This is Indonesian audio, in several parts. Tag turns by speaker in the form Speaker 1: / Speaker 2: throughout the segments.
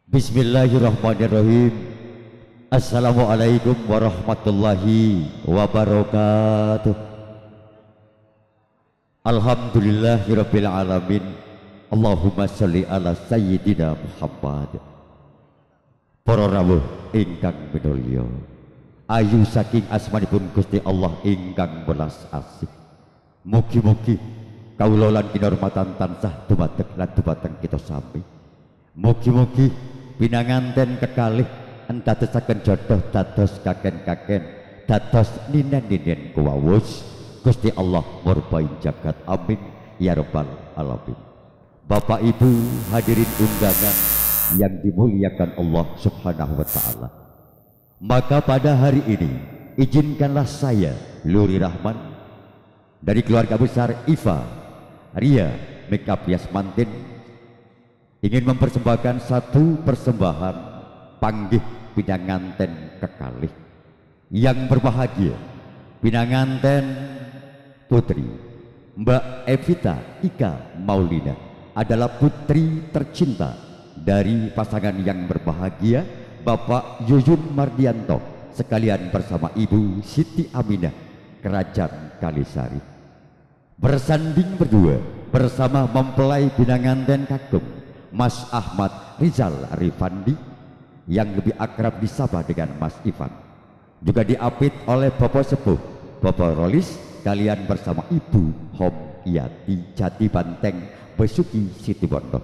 Speaker 1: Bismillahirrahmanirrahim. Assalamualaikum warahmatullahi wabarakatuh. Alhamdulillahirabbil alamin. Allahumma sholli ala sayyidina Muhammad. Para rawuh ingkang minulya, ayu saking asmanipun Gusti Allah ingkang welas asih. Mugi-mugi kawula lan kinurmatan tansah dumateng lan dumateng kita sami. Mugi-mugi pinanganten kekalih entadosaken jodoh dados kaken-kaken, dados ninen-ninen kuwawus. Gusti Allah murbai jagat, amin ya rabbal alamin. Bapak Ibu hadirin undangan yang dimuliakan Allah Subhanahu wa taala. Maka pada hari ini izinkanlah saya Luri Rahman dari keluarga besar Iva Ria Makeup Yasmantin ingin mempersembahkan satu persembahan panggih pinanganten kekalih yang berbahagia. Pinanganten putri Mbak Evita Ika Maulina adalah putri tercinta dari pasangan yang berbahagia Bapak Yuyun Mardianto sekalian bersama Ibu Siti Aminah Kerajaan Kalisari, bersanding berdua bersama mempelai pinanganten kagum Mas Ahmad Rizal Rifandi yang lebih akrab disapa dengan Mas Ivan, juga diapit oleh Bapak Sepuh Bapak Rolis kalian bersama Ibu Hom Iyati Jati Banteng Besuki Situbondo,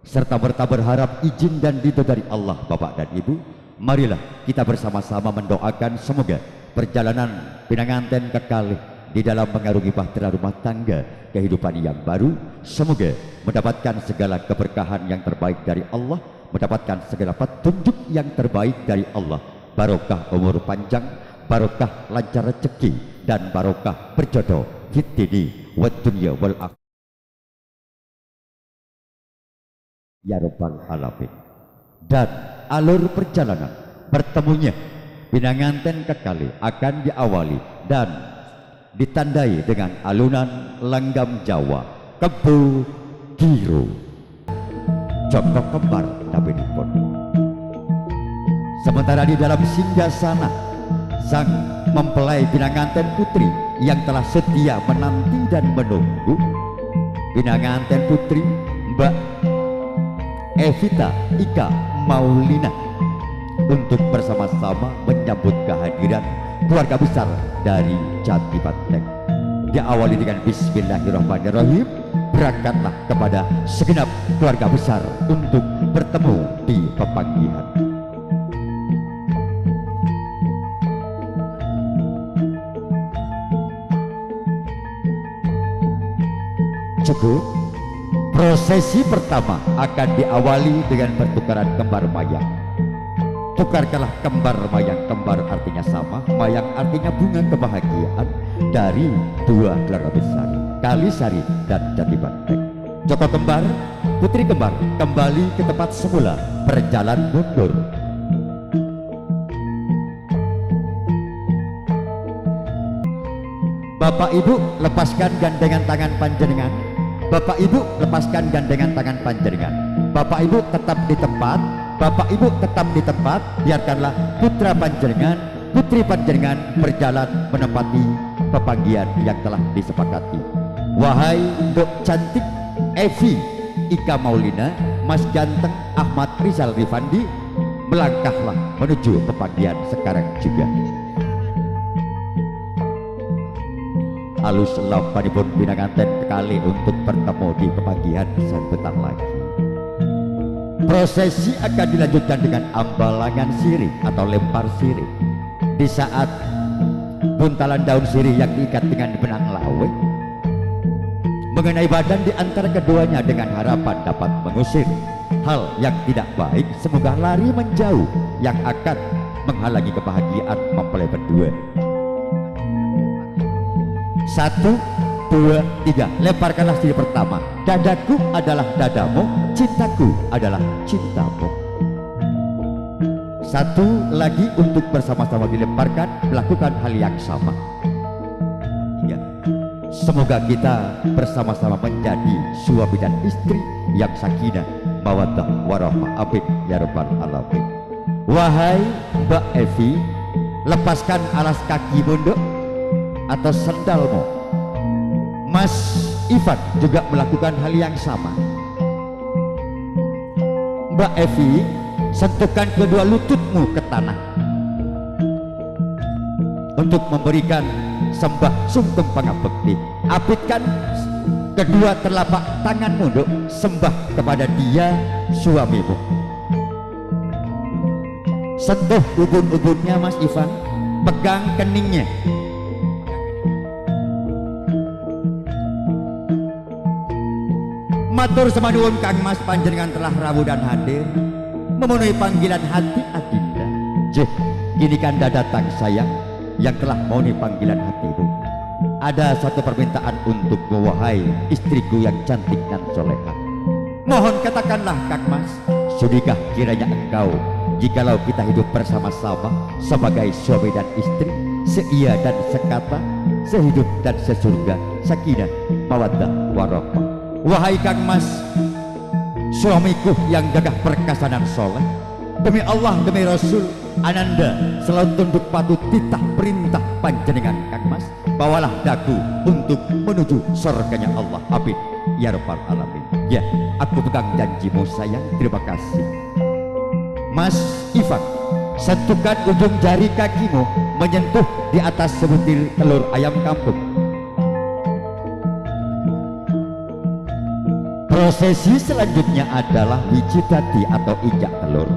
Speaker 1: serta berharap izin dan ridho dari Allah Bapak dan Ibu. Marilah kita bersama-sama mendoakan semoga perjalanan pinanganten kekalih di dalam mengarungi bahtera rumah tangga kehidupan yang baru, semoga mendapatkan segala keberkahan yang terbaik dari Allah, mendapatkan segala petunjuk yang terbaik dari Allah, barokah umur panjang, barokah lancar rezeki, dan barokah berjodoh fid dini wad dunya wal akhirah ya rabbal alamin. Dan alur perjalanan bertemunya pinanganten kekalih akan diawali dan ditandai dengan alunan langgam Jawa Kebo Giro Joko Kembar Dabinipun. Sementara di dalam singgasana sang mempelai pinanganten putri yang telah setia menanti dan menunggu, pinanganten putri Mbak Evita Ika Maulina untuk bersama-sama menyambut kehadiran keluarga besar dari Jati Banteng. Diawali dengan Bismillahirrahmanirrahim, berangkatlah kepada segenap keluarga besar untuk bertemu di pepanggihan. Cukup. Prosesi pertama akan diawali dengan pertukaran kembar mayang. Tukarkanlah kembar mayang, kembar artinya sama, mayang artinya bunga kebahagiaan dari dua keluarga besar Kalisari dan Jati Banteng. Joko kembar, putri kembar kembali ke tempat semula, berjalan mundur. Bapak Ibu lepaskan gandengan tangan panjenengan. Bapak Ibu lepaskan gandengan tangan panjenengan. Bapak Ibu tetap di tempat. Bapak Ibu tetap di tempat. Biarkanlah putra panjenengan, putri panjenengan berjalan menempati pepanggihan yang telah disepakati. Wahai Mbok cantik Evi Ika Maulina, Mas ganteng Ahmad Rizal Rifandi, melangkahlah menuju pepanggihan sekarang juga. Alus lampanipun pinanganten kekalih untuk bertemu di pepanggihan sebentar lagi. Prosesi akan dilanjutkan dengan ambalangan sirih atau lempar sirih. Di saat buntalan daun sirih yang diikat dengan benang lawe mengenai badan di antara keduanya dengan harapan dapat mengusir hal yang tidak baik, semoga lari menjauh yang akan menghalangi kebahagiaan mempelai berdua. 1, 2, 3, lemparkanlah sirih pertama. Dadaku adalah dadamu, cintaku adalah cintamu. 1 lagi untuk bersama-sama dilemparkan, melakukan hal yang sama. Ya. Semoga kita bersama-sama menjadi suami dan istri yang sakinah mawaddah warahmah. Amin ya rabbal alamin. Wahai Mbak Evi, lepaskan alas kakimu Nduk atau sendalmu. Mas Ivan juga melakukan hal yang sama. Mbak Evi, sentuhkan kedua lututmu ke tanah untuk memberikan sembah sungkem pangabekti. Apitkan kedua telapak tanganmu Nduk, sembah kepada dia suamimu. Sentuh ubun-ubunnya Mas Ivan, pegang keningnya. Matur semanuwun Kang Mas, panjenengan telah rawuh dan hadir memenuhi panggilan hati Adinda. Jeh, kini Kanda datang sayang yang telah memenuhi panggilan hatimu. Ada satu permintaan untukmu wahai istriku yang cantik dan soleha. Mohon katakanlah Kang Mas, sudikah kiranya engkau jikalau kita hidup bersama-sama sebagai suami dan istri, seia dan sekata, sehidup dan sesurga, sakinah mawaddah warahmah. Wahai Kang Mas, suamiku yang gagah perkasa dan soleh, demi Allah demi Rasul, Ananda selalu tunduk patuh titah perintah panjenengan Kang Mas. Bawalah daku untuk menuju surganya Allah. Amin ya rabbal alamin. Ya, aku pegang janjimu sayang. Terima kasih. Mas Ivan, sentuhkan ujung jari kakimu menyentuh di atas sebutir telur ayam kampung. Prosesi selanjutnya adalah wijitati atau injak telur.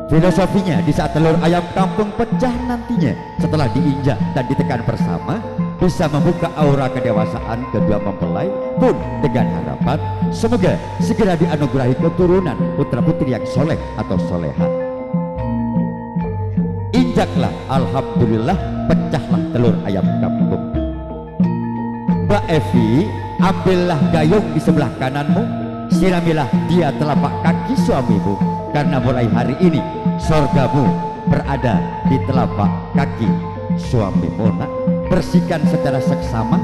Speaker 1: Filosofinya, di saat telur ayam kampung pecah nantinya, setelah diinjak dan ditekan bersama, bisa membuka aura kedewasaan kedua mempelai pun dengan harapan semoga segera dianugerahi keturunan putra putri yang soleh atau soleha. Injaklah, alhamdulillah pecahlah telur ayam kampung. Mbak Evi, ambillah gayung di sebelah kananmu, siramilah dia telapak kaki suamimu, karena mulai hari ini sorgamu berada di telapak kaki suamimu. Nak, bersihkan secara seksama.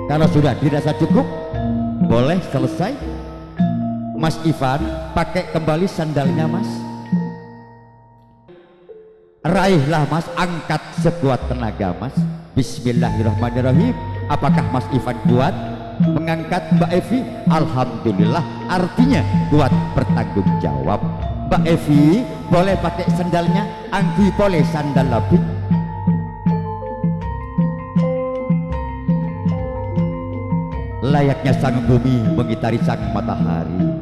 Speaker 1: Kalau sudah dirasa cukup, boleh selesai. Mas Ivan, pakai kembali sandalnya Mas. Raihlah Mas, angkat sekuat tenaga Mas. Bismillahirrahmanirrahim. Apakah Mas Ivan kuat mengangkat Mbak Evi? Alhamdulillah, artinya kuat bertanggung jawab. Mbak Evi boleh pakai sandalnya, anggi boleh sandal lapik. Layaknya sang bumi mengitari sang matahari,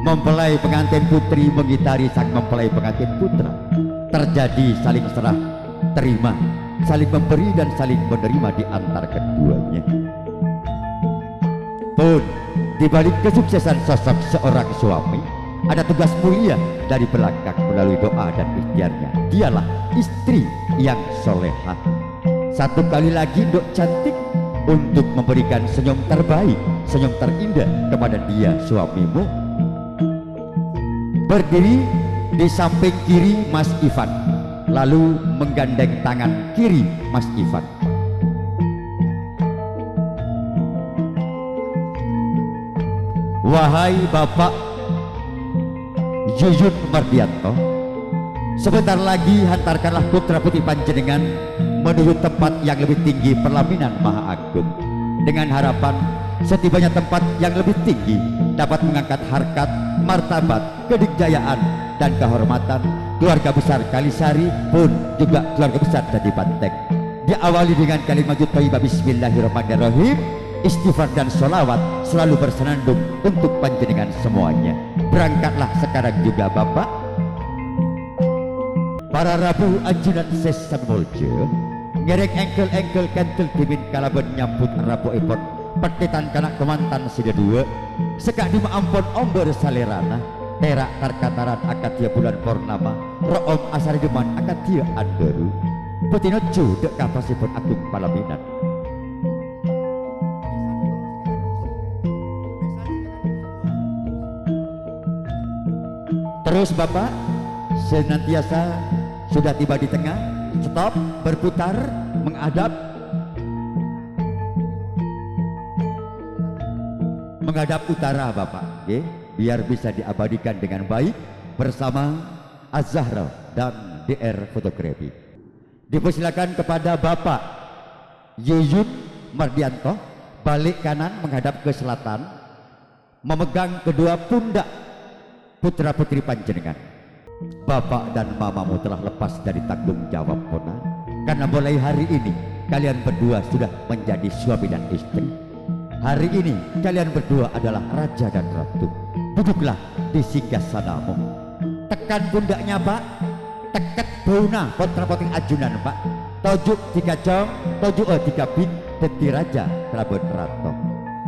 Speaker 1: mempelai pengantin putri mengitari sang mempelai pengantin putra. Terjadi saling serah terima, saling memberi dan saling menerima di antara keduanya. Pun di balik kesuksesan sosok seorang suami, ada tugas mulia dari belakang melalui doa dan ikhtiarnya. Dialah istri yang soleha. Satu kali lagi Nduk cantik untuk memberikan senyum terbaik, senyum terindah kepada dia suamimu. Berdiri di samping kiri Mas Ivan, lalu menggandeng tangan kiri Mas Ivan. Wahai Bapak Yuyun Mardianto, sebentar lagi hantarkanlah putra putri panjenengan menuju tempat yang lebih tinggi pelaminan Maha Agung, dengan harapan setibanya tempat yang lebih tinggi dapat mengangkat harkat, martabat, kedikjayaan dan kehormatan keluarga besar Kalisari pun juga keluarga besar Dadi Banteng. Diawali dengan kalimat thayyibah bismillahirrahmanirrahim, istighfar dan sholawat selalu bersenandung untuk panjenengan semuanya. Berangkatlah sekarang juga Bapak. Para rabu anjunan sesan muljo ngerek engkel-engkel kentul timin kalaban nyambut rabu ipon petitan kanak kemantan sida dua sekak di maampon omber salerana terak tarkataran akatia bulan purnama room asari deman akatia anderu petino cudek kapasipun agung palaminan. Terus Bapak senantiasa sudah tiba di tengah, stop, berputar, menghadap menghadap utara Bapak, okay? Biar bisa diabadikan dengan baik bersama Az-Zahra dan DR Fotografi. Dipersilakan kepada Bapak Yeyun Mardianto balik kanan menghadap ke selatan, memegang kedua pundak putra putri panjenengan. Bapak dan mamamu telah lepas dari tanggung jawab Pona, karena mulai hari ini kalian berdua sudah menjadi suami dan istri. Hari ini kalian berdua adalah raja dan ratu. Duduklah di singgasanamu. Tekan pundaknya Pak, teket bauna putra putri ajunan Pak. Tojuk tiga jong, tojuk tiga bin, dadi raja Prabon Rato.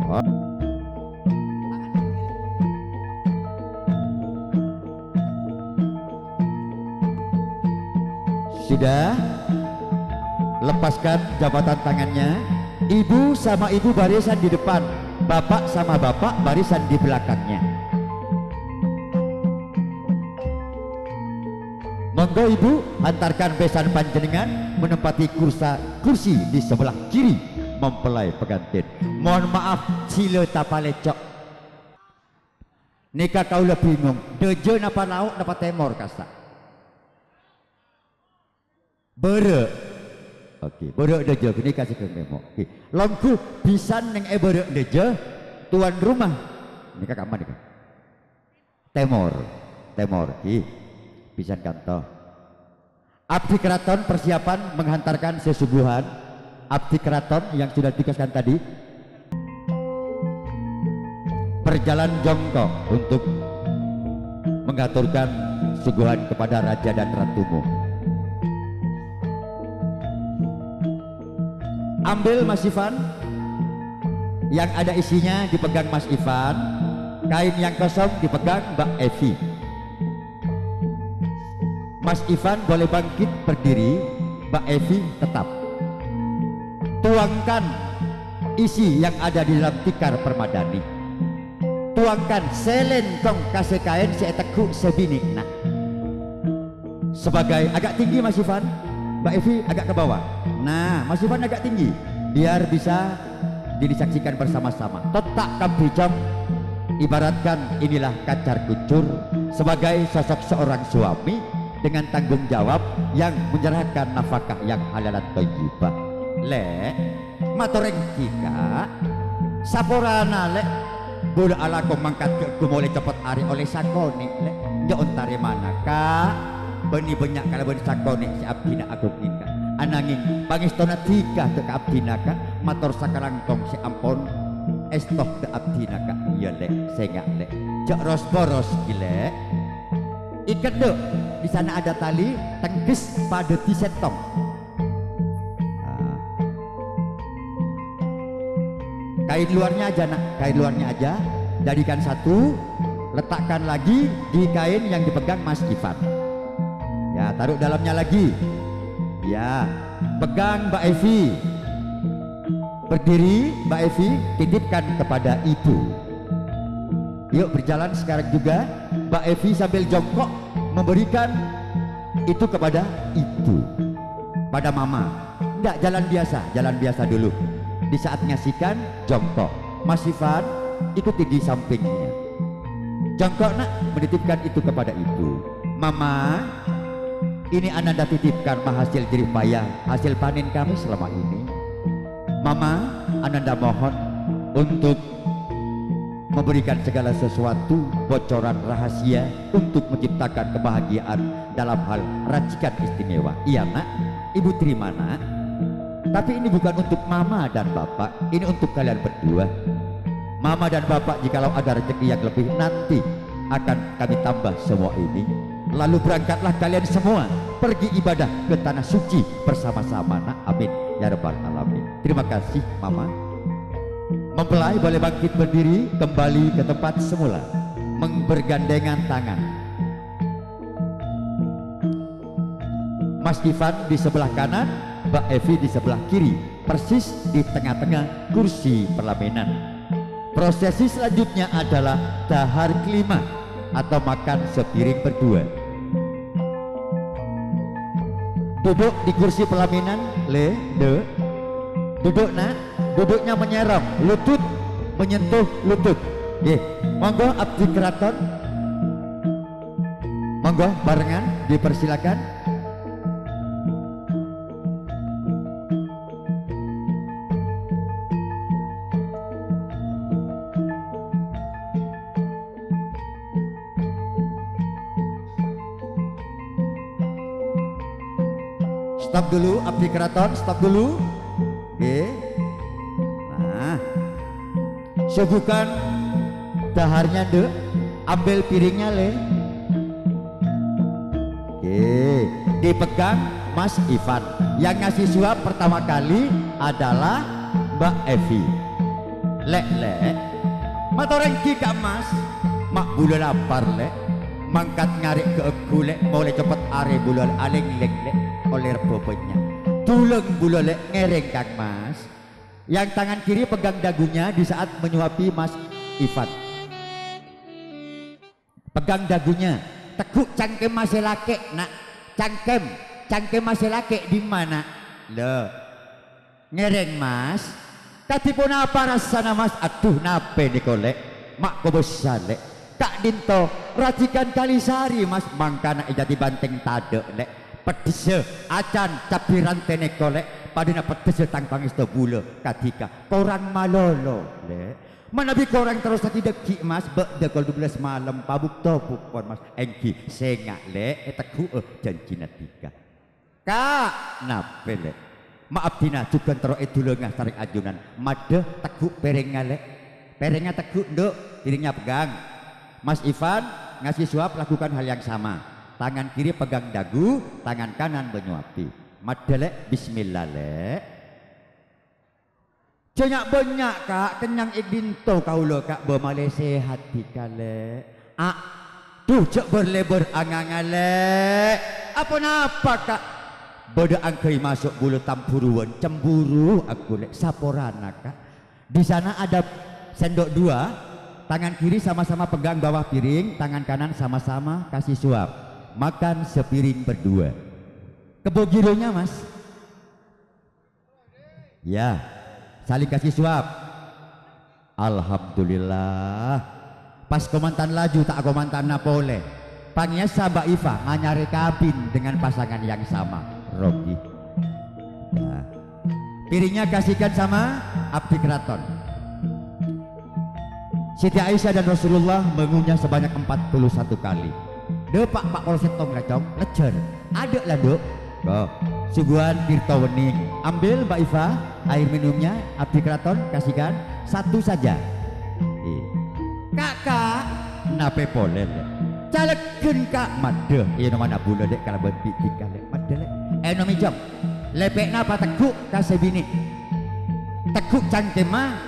Speaker 1: Oh. Sudah, lepaskan jabatan tangannya. Ibu sama ibu barisan di depan, bapak sama bapak barisan di belakangnya. Monggo ibu, hantarkan besan panjenengan menempati kursi di sebelah kiri mempelai pengantin. Mohon maaf sila tapalecok. Nika kau lebih bingung, deje napa lauk napa temor kasa. Bere. Oke, berek deje kini kasih ke memo. Oke, longku pisan neng berek deje tuan rumah. Ini kakak mana kan? Temor. Oke, pisan kanto. Abdi keraton persiapan menghantarkan sesuguhan. Abdi keraton yang sudah dikasihkan tadi. Berjalan jongkok untuk mengaturkan suguhan kepada raja dan ratumu. Ambil Mas Ivan, yang ada isinya dipegang Mas Ivan, kain yang kosong dipegang Mbak Evi. Mas Ivan boleh bangkit berdiri, Mbak Evi tetap. Tuangkan isi yang ada di dalam tikar permadani. Tuangkan selentong kasih kain seetekuk sebinik nak. Sebagai agak tinggi Mas Ivan, Mbak Evi agak ke bawah. Nah, Mas Ivan agak tinggi biar bisa disaksikan bersama-sama. Totak kabijong, ibaratkan inilah kacar kucur sebagai sosok seorang suami dengan tanggung jawab yang menyerahkan nafkah yang halal dan thayyibah. Le, matoreng kika saporana le bola ala ko mangkat ke mulai cepet hari oleh sakone le ndak ontare manaka beni banyak kalau beni sakone si abdina agung nika ananging pangistona tiga ke abdinaka mator sakarangtong si ampon estok ke abdinaka iya le sengak le cek ros boros gile ikat dek di sana ada tali tengkes pada tisetong. Kain luarnya aja nak, kain luarnya aja jadikan satu, letakkan lagi di kain yang dipegang Mas Ivan. Ya, taruh dalamnya lagi. Ya, pegang Mbak Evi. Berdiri Mbak Evi, titipkan kepada ibu. Yuk berjalan sekarang juga Mbak Evi sambil jongkok memberikan itu kepada ibu, pada mama. Enggak, jalan biasa dulu. Di saat ngasihkan jongkok, Mas Ivan ikuti di sampingnya. Jongkok nak, menitipkan itu kepada ibu. Mama, ini Ananda titipkan hasil jerih payah, hasil panen kami selama ini. Mama, Ananda mohon untuk memberikan segala sesuatu bocoran rahasia untuk menciptakan kebahagiaan dalam hal racikan istimewa. Iya nak, ibu terima nak. Tapi ini bukan untuk mama dan bapak, ini untuk kalian berdua. Mama dan bapak jikalau ada rezeki yang lebih nanti akan kami tambah semua ini. Lalu berangkatlah kalian semua pergi ibadah ke tanah suci bersama-sama nak. Amin ya rabbal alamin. Terima kasih mama. Mempelai boleh bangkit berdiri kembali ke tempat semula, bergandengan tangan. Mas Ivan di sebelah kanan, Mbak Evi di sebelah kiri, persis di tengah-tengah kursi pelaminan. Prosesi selanjutnya adalah dahar kelima atau makan sepiring berdua. Duduk di kursi pelaminan, duduk nak, duduknya menyerong, lutut menyentuh lutut. Nggih, monggo abdi keraton. Monggo barengan dipersilakan. Stop dulu abdi keraton, stop dulu. Oke. Nah, suguhkan daharnya dek, ambil piringnya le. Oke, dipegang Mas Ivan. Yang ngasih suap pertama kali adalah Mbak Evi. Lek, matoreng kika Mas, mak bula lapar lek, mangkat ngarik ke aku lek, boleh cepet are bulan aling lek oleh bobotnya. Tuleng bula lek ngereng Kang Mas. Yang tangan kiri pegang dagunya di saat menyuapi Mas Ivan. Pegang dagunya, tekuk cangkem masih laki nak. Cangkem masih laki di mana? Loh, ngereng Mas. Tadi pun apa rasanya Mas? Aduh nape nih kolek, mak ko besar lek. Kak Dinto racikan kalisari Mas, mangkana ijati banteng tade lek. Pedese acan capiran tene kolek padina pedese tangkang isto bula katika korang malolo le manabi korang terus tadi deki Mas bek dekol 12 malam pabuk topuk pon Mas engki sengak le eteku janji natika kak nape le maaf dina juga tero edulengah tarik ajunan made tekuk perengnya le perengnya tekuk nduk piringnya pegang Mas Ivan ngasih suap lakukan hal yang sama. Tangan kiri pegang dagu, tangan kanan menyuapi. Madelek bismillah lek. Banyak banyak kak, kenyang ikdinto kau lo kak bermalai sehat dikale. Tuh cek berlebar angangale. Apa napa kak? Bodoh angkai masuk bulu tampuruan, cemburu aku lek saporana kak. Di sana ada sendok dua, tangan kiri sama-sama pegang bawah piring, tangan kanan sama-sama kasih suap. Makan sepiring berdua. Kebogironya Mas. Ya, saling kasih suap. Alhamdulillah. Pas komandan laju tak komandan Napole. Pangnya Mbak Iva nganyari kabin dengan pasangan yang sama, Rogi. Nah, piringnya kasihkan sama abdi keraton. Siti Aisyah dan Rasulullah mengunyah sebanyak 41 kali. De pak polsek tong lecong lecer ada lah dok suguhan Tirta Wening ambil Mbak Iva air minumnya abdi keraton kasihkan satu saja kakak nape polen caleken kak madeh iya nomana bula dek kalau bentik tiga lek madeh lek nomi jom lepek napa tekuk kasih bini tekuk cangkema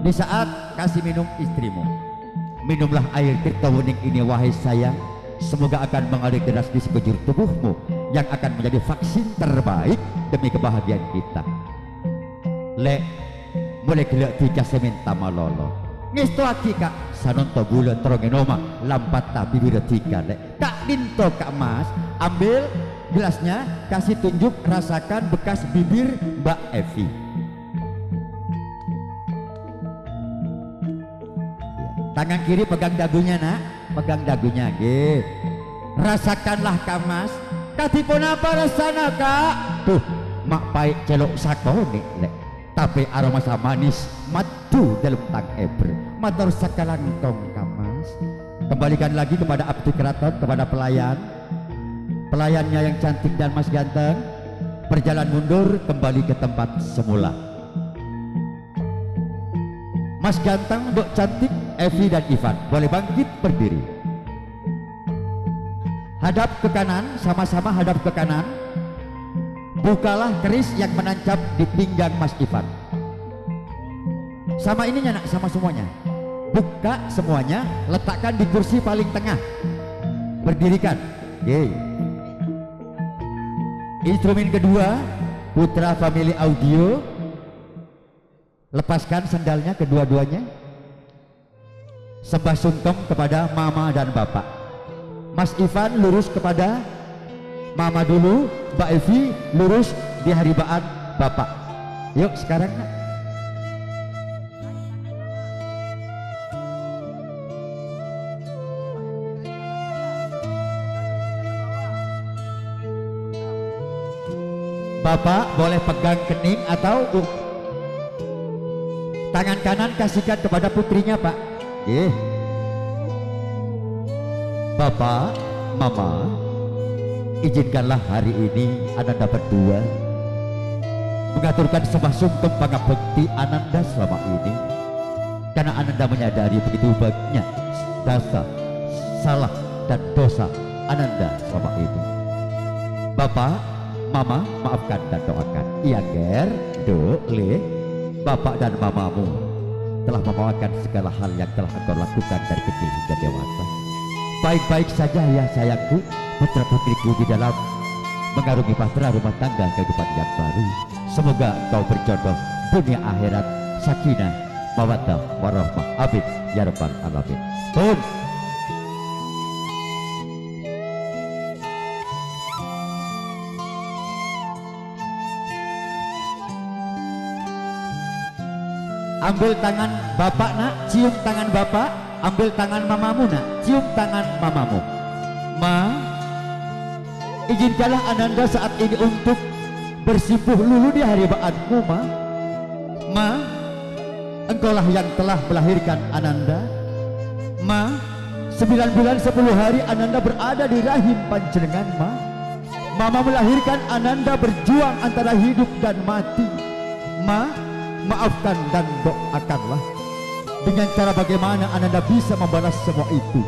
Speaker 1: di saat kasih minum istrimu minumlah air Tirta Wening ini wahai sayang. Semoga akan mengalir deras di sekujur tubuhmu yang akan menjadi vaksin terbaik demi kebahagiaan kita. Lek, boleh gelak tiga seminta malolo. Ngesto aki kak, sanonto gula terongenoma lampat tapi bibir tiga lek. Tak dinto kak Mas, ambil gelasnya, kasih tunjuk rasakan bekas bibir Mbak Evi. Tangan kiri pegang dagunya nak. Pegang dagunya ge. Rasakanlah kak Mas. Katipun apa rasanya kak? Tuh mak pahit celok sakone lek. Tapi aroma manis madu dalam tang eber. Matur sakalangtong kak Mas. Kembalikan lagi kepada abdi keraton, kepada pelayan. Pelayannya yang cantik dan Mas ganteng. Berjalan mundur kembali ke tempat semula. Mas ganteng, Dok cantik, Evi dan Ivan boleh bangkit berdiri. Hadap ke kanan, sama-sama hadap ke kanan. Bukalah keris yang menancap di pinggang Mas Ivan. Sama ininya nak, sama semuanya. Buka semuanya, letakkan di kursi paling tengah. Berdirikan. Yeay. Instrumen kedua, Putra Family Audio. Lepaskan sendalnya kedua-duanya. Sembah sungkem kepada mama dan bapak. Mas Ivan lurus kepada mama dulu, Mbak Evi lurus di haribaan bapak. Yuk sekarang Bapak boleh pegang kening atau tangan kanan kasihkan kepada putrinya, Pak. Bapak, Mama, izinkanlah hari ini Ananda berdua mengaturkan sembah sungkem pangabekti Ananda selama ini, karena Ananda menyadari begitu banyak dosa, salah dan dosa Ananda selama ini. Bapak, Mama, maafkan dan doakan. Iya, Ger, Do, Le, Bapak dan Mamamu telah memaafkan segala hal yang telah engkau lakukan dari kecil hingga dewasa. Baik-baik saja ya sayangku, putra putriku di dalam mengarungi bahtera rumah tangga kehidupan yang baru. Semoga engkau berjodoh dunia akhirat, sakinah, mawaddah, warahmah, amin ya rabbal alamin. Pun ambil tangan bapak nak, cium tangan bapak. Ambil tangan mamamu nak, cium tangan mamamu. Ma, izinkanlah Ananda saat ini untuk bersimpuh lulu di haribaanmu, Ma. Ma, engkaulah yang telah melahirkan Ananda. Ma, 9 bulan 10 hari Ananda berada di rahim panjenengan, Ma. Mama melahirkan Ananda berjuang antara hidup dan mati. Ma, maafkan dan doakanlah dengan cara bagaimana Ananda bisa membalas semua itu.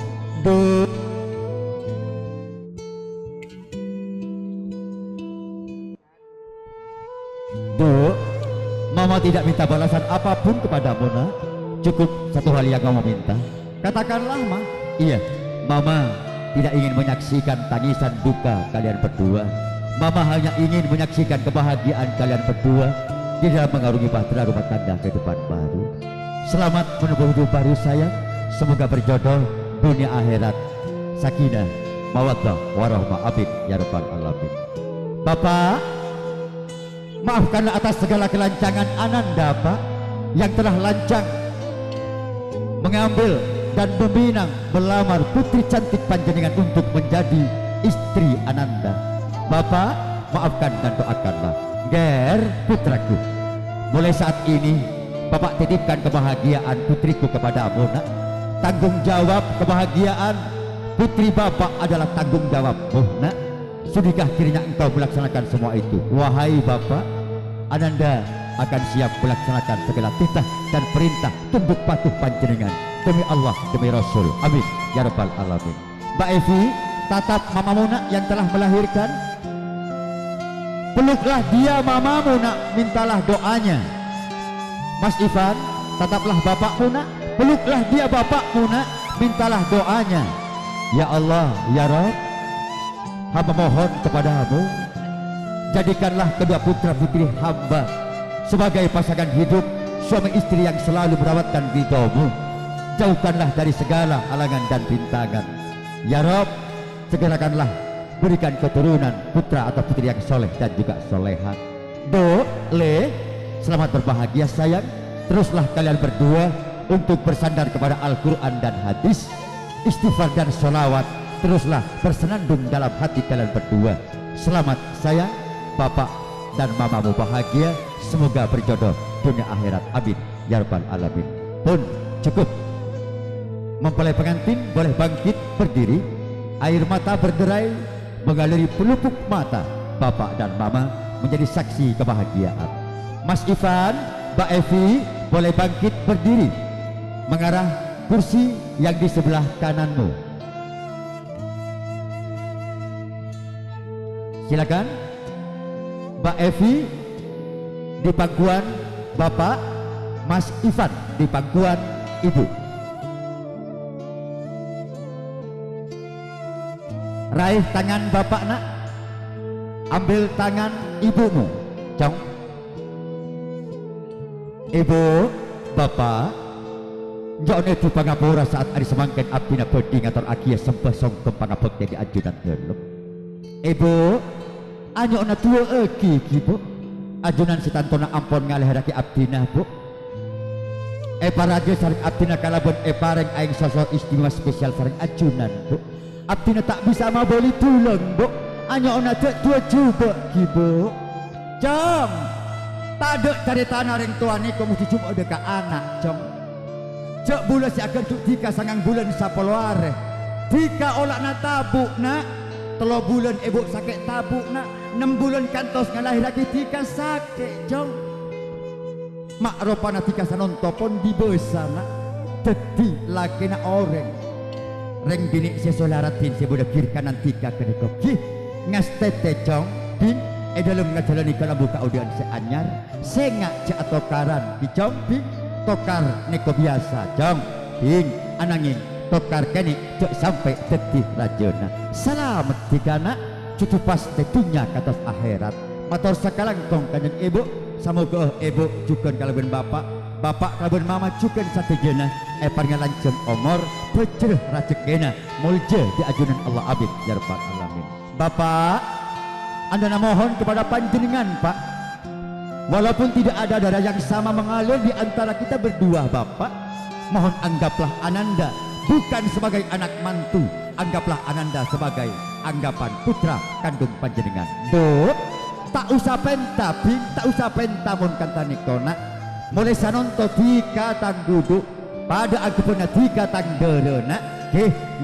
Speaker 1: Mama tidak minta balasan apapun kepadamu, nak. Cukup satu hal yang kamu minta. Katakanlah, Ma. Iya, Mama tidak ingin menyaksikan tangisan duka kalian berdua. Mama hanya ingin menyaksikan kebahagiaan kalian berdua di dalam mengarungi bahtera rumah tangga kehidupan baru. Selamat menempuh hidup baru, sayang. Semoga berjodoh dunia akhirat, sakinah, mawaddah, warahmah, amin ya rabbal alamin. Bapak, maafkanlah atas segala kelancangan Ananda, Pak, yang telah lancang mengambil dan meminang melamar putri cantik panjenengan untuk menjadi istri Ananda. Bapak, maafkan dan doakanlah. Ger, putraku, mulai saat ini Bapak titipkan kebahagiaan putriku kepadamu, nak. Tanggung jawab kebahagiaan putri Bapak adalah tanggung jawabmu, nak. Sudahkah kiranya engkau melaksanakan semua itu? Wahai Bapak, Ananda akan siap melaksanakan segala titah dan perintah tunduk patuh panjenengan demi Allah, demi Rasul. Amin ya rabbal alamin. Mbak Evi, tatap mamamu, nak, yang telah melahirkan. Peluklah dia mamamu, nak, mintalah doanya. Mas Ivan, tataplah bapakmu, nak, peluklah dia bapakmu, nak, mintalah doanya. Ya Allah, ya Rabb, hamba mohon kepadamu, jadikanlah kedua putra putri hamba sebagai pasangan hidup, suami istri yang selalu merawatkan ridhomu. Jauhkanlah dari segala halangan dan rintangan. Ya Rabb, segerakanlah berikan keturunan putra atau putri yang soleh dan juga soleha. Do, Le, selamat berbahagia, sayang. Teruslah kalian berdua untuk bersandar kepada Al-Quran dan hadis, istighfar dan sholawat. Teruslah bersenandung dalam hati kalian berdua. Selamat, sayang. Bapak dan mamamu bahagia. Semoga berjodoh dunia akhirat. Amin ya rabbal alamin. Pun cukup. Mempelai pengantin boleh bangkit berdiri. Air mata berderai mengaliri pelupuk mata. Bapak dan mama menjadi saksi kebahagiaan. Mas Ivan, Mbak Evi boleh bangkit berdiri mengarah kursi yang di sebelah kananmu. Silakan Mbak Evi di pangkuan Bapak, Mas Ivan di pangkuan Ibu. Raih tangan Bapak, nak. Ambil tangan ibumu. Jong. Ibu, Bapak, jone di pangapura saat ari semangken abdina bedhi ngatur agia sembah songkem pangabekti di ajudan delep. Ibu, anyokna tuwa egi iki, Bu. Ajunan sitantona ampun ngaleherake abdina, Bu. Paraja sareng abdina kalabon pareng aing sosok istimewa spesial sareng ajunan, Bu. Abdina tak bisa maboli tulung, Bu. Anyokna tek tuwa juga iki, Bu. Jong, tak ada cari tanah orang tua ni kau mesti cuma ada ke anak, Jong. Cek bulan si akan cuk tika sangang bulan sapoluare. Tika olak na tabuk nak. 3 bulan ibu sakit tabuk nak. 6 bulan kantos ngalahir lagi tika sakit, Jong. Mak ropana tika sanonto pon di besa nak. Teti laki na orang. Reng bini sesolaratin sebudak kiri kanan tika kena koki. Ngas tete, Jong. Bin dalam ngajalani kana buka audiensi anyar. Sengak cek atau karan di Jong. Bin tokar neko biasa, Jong. Bin anangin tokar kene cek sampai teti rajona. Selamat tigana cucu pas tetunya ke atas akhirat. Matur sakalang kong kanjeng ibu. Samoga ibu cukan kalaban bapak, bapak kalaban mama cukan satejana. Parnga lancem omor becerah rajekena mulja di ajunan Allah abid ya rabbal alamin. Bapak, anda mohon kepada panjenengan, Pak, walaupun tidak ada darah yang sama mengalir di antara kita berdua, Bapak, mohon anggaplah Ananda bukan sebagai anak mantu, anggaplah Ananda sebagai anggapan putra kandung panjenengan. Do, tak usah penta, Bin, tak usah penta mon kantani kona. Mulai sanonto tika tanggudu, pada aku punya tika tanggerena,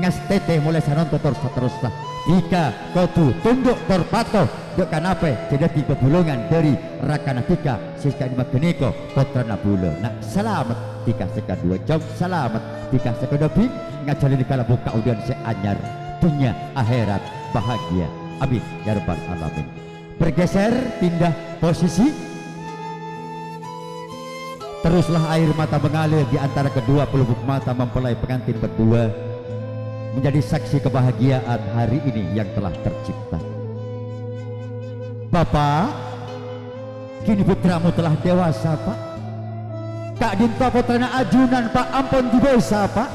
Speaker 1: ngas teteh mulai sanonto terus lah. Tika kotu tunduk torpato dek kanape jadi 3 bulungan dari rakana tika sisa 5 geneko kotra nabulo. Nak selamat tika seka 2 jam, selamat tika seka 2 bin ngajalin kala buka audiensi anyar dunia akhirat bahagia amin ya rabbal alamin. Bergeser pindah posisi, teruslah air mata mengalir di antara kedua pelupuk mata mempelai pengantin berdua menjadi saksi kebahagiaan hari ini yang telah tercipta. Bapak, kini putramu telah dewasa, Pak. Kak Dinto putrana ajunan, Pak, ampun didosa, Pak.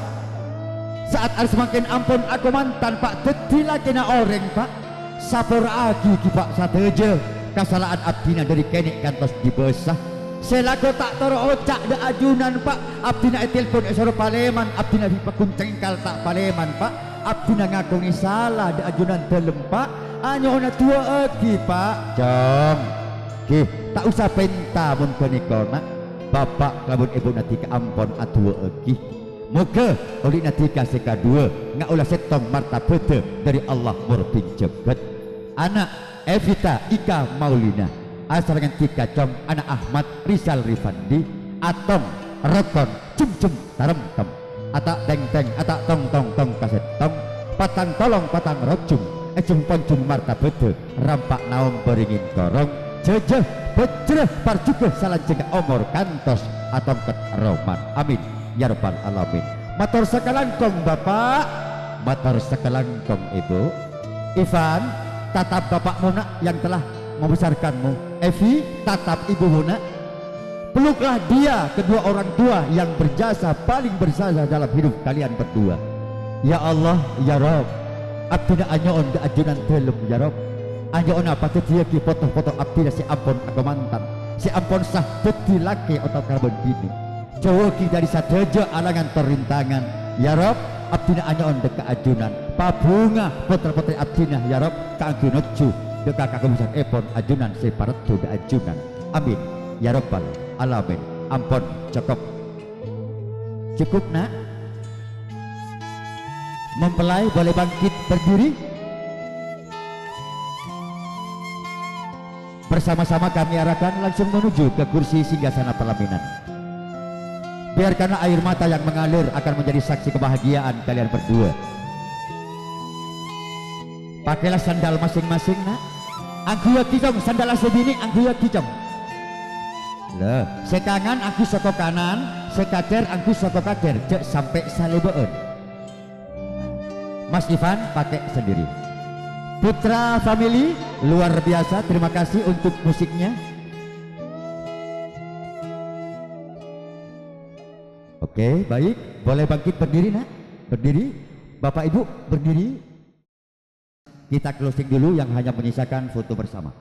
Speaker 1: Saat harus semakin ampun aku mantan, Pak, tetilah kena orang, Pak. Sapur agi ki Pak sateje kesalahan abdina dari kenek kantos dibesah. Selaku tak toro ocak da ajunan, Pak. Abdina telepon esoro paleman, abdina di pakuncengkal tak paleman, Pak. Abdina ngakoni salah da ajunan telem, Pak. Anyo ona tua egi, Pak. Jom. Ki, tak usah penta mun kenikona. Bapak kabun ibu natika ampon atua egi. Moga oleh natika seka 2 ngak ulah setong martabete dari Allah murpin jebet. Anak Evita Ika Maulina asarangan tika com anak Ahmad Rizal Rifandi atong rokon cum tarem tem atak teng atak tong kaset tong patang tolong patang rocum cum poncum martabete rampak naung beringin korong jejeh becreh parjuke salanjeng omor kantos atong ket roman amin ya rabbal alamin. Matur sakalangkong Bapak, matur sakalangkong Ibu. Ivan, tatap bapakmu nak yang telah membesarkanmu. Evi, tatap ibumu nak. Peluklah dia, kedua orang tua yang berjasa paling berjasa dalam hidup kalian berdua. Ya Allah, ya Rob, abdina anyoon da ajunan telem ya Rob. Anyoon apa dia ki foto-foto abdina si ampon aku mantan, si ampon sah peti laki atau karbon bini. Cowoki dari sateja alangan terintangan ya Rob. Abdina anyoon deka ajunan pabunga putra-putri abdina ya Rob kanggo noju deka kakemusan epon ajunan separetu da ajunan amin ya rabbal alamin. Ampun cukup nak. Mempelai boleh bangkit berdiri. Bersama-sama kami arahkan langsung menuju ke kursi singgasana pelaminan. Biarkanlah air mata yang mengalir akan menjadi saksi kebahagiaan kalian berdua. Pakailah sandal masing-masing nak. Angguya kijong sandal sebini angguya kijong. Lah, sekangan anggu soko kanan, sekader anggu soko kader, cek sampai salebeen. Mas Ivan pakai sendiri. Putra Family luar biasa, terima kasih untuk musiknya. Oke, baik. Boleh bangkit berdiri nak? Berdiri. Bapak Ibu berdiri. Kita closing dulu yang hanya menyisakan foto bersama.